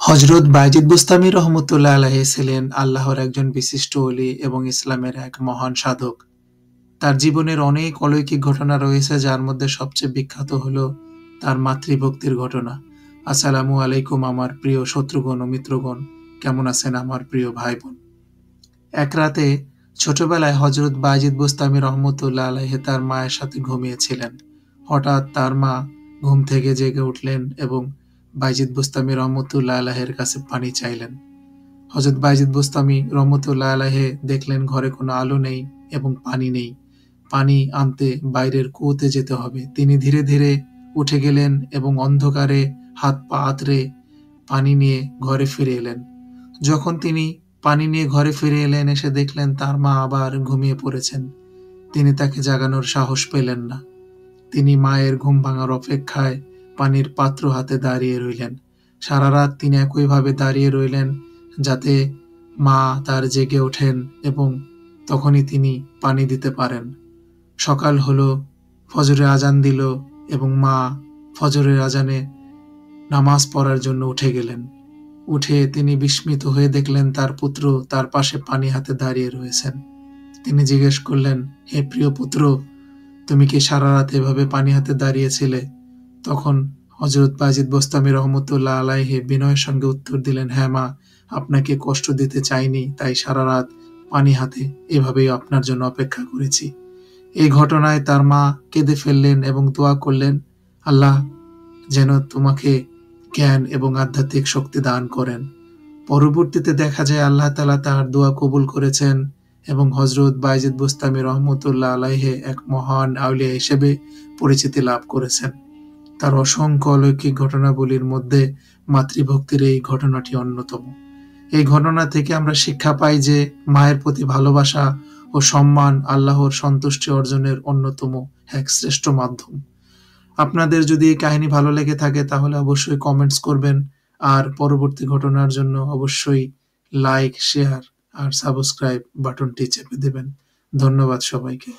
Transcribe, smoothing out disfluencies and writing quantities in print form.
হযরত বায়জিদ বুস্তামি রহমতুল্লাহ আলাইহি ছিলেন আল্লাহর একজন বিশিষ্ট ওলি এবং ইসলামের এক মহান সাধক। তার জীবনের অনেক অলৌকিক ঘটনা রয়েছে, যার মধ্যে সবচেয়ে বিখ্যাত হলো তার মাতৃভক্তির ঘটনা। আসসালামু আলাইকুম আমার প্রিয় শত্রুগণ ও মিত্রগণ, কেমন আছেন আমার প্রিয় ভাই বোন? এক রাতে ছোটবেলায় হযরত বায়জিদ বুস্তামি রহমতুল্লাহ আলাইহি তার মায়ের সাথে ঘুমিয়েছিলেন। হঠাৎ তার মা ঘুম থেকে জেগে উঠলেন এবং বায়জিদ বুস্তামি রহমতুল্লাহ আলাইহির কাছে পানি চাইলেন। হযরত বায়জিদ বুস্তামি রহমতুল্লাহ আলাইহি দেখলেন ঘরে কোনো আলো নেই এবং পানি নেই। পানি আনতে বাইরের কুয়োতে যেতে হবে। তিনি ধীরে ধীরে উঠে গেলেন এবং অন্ধকারে হাত পা আঁতড়ে পানি নিয়ে ঘরে ফিরে এলেন। যখন তিনি পানি নিয়ে ঘরে ফিরে এলেন, এসে দেখলেন তার মা আবার ঘুমিয়ে পড়েছেন। তিনি তাকে জাগানোর সাহস পেলেন না। তিনি মায়ের ঘুম ভাঙার অপেক্ষায় পানির পাত্র হাতে দাঁড়িয়ে রইলেন। সারা রাত তিনি একইভাবে দাঁড়িয়ে রইলেন যাতে মা তার জেগে ওঠেন এবং তখনই তিনি পানি দিতে পারেন। সকাল হলো, ফজরের আজান দিল এবং মা ফজরের আজানে নামাজ পড়ার জন্য উঠে গেলেন। উঠে তিনি বিস্মিত হয়ে দেখলেন তার পুত্র তার পাশে পানি হাতে দাঁড়িয়ে রয়েছেন। তিনি জিজ্ঞেস করলেন, হে প্রিয় পুত্র, তুমি কি সারা রাত এভাবে পানি হাতে দাঁড়িয়েছিলে? তখন হযরত বায়জিদ বুস্তামি রহমতুল্লাহ আলাইহি বিনয়ের সঙ্গে উত্তর দিলেন, হ্যাঁ মা, আপনাকে কষ্ট দিতে চাইনি, তাই সারা রাত পানি হাতে এভাবেই আপনার জন্য অপেক্ষা করেছি। এই ঘটনায় তার মা কেঁদে ফেললেন এবং দোয়া করলেন, আল্লাহ যেন তোমাকে জ্ঞান এবং আধ্যাত্মিক শক্তি দান করেন। পরবর্তীতে দেখা যায় আল্লাহ তাআলা তার দোয়া কবুল করেছেন এবং হযরত বায়জিদ বুস্তামি রহমতুল্লাহ আলাইহি এক মহান আউলিয়া হিসেবে পরিচিতি লাভ করেছেন। তার অসংখ্য অলৌকিক ঘটনাবলীর মধ্যে মাতৃভক্তির এই ঘটনাটি অন্যতম। এই ঘটনা থেকে আমরা শিক্ষা পাই যে মায়ের প্রতি ভালোবাসা ও সম্মান আল্লাহর সন্তুষ্টি অর্জনের অন্যতম এক শ্রেষ্ঠ মাধ্যম। আপনাদের যদি এই কাহিনী ভালো লেগে থাকে তাহলে অবশ্যই কমেন্টস করবেন, আর পরবর্তী ঘটনার জন্য অবশ্যই লাইক, শেয়ার আর সাবস্ক্রাইব বাটনটি চেপে দেবেন। ধন্যবাদ সবাইকে।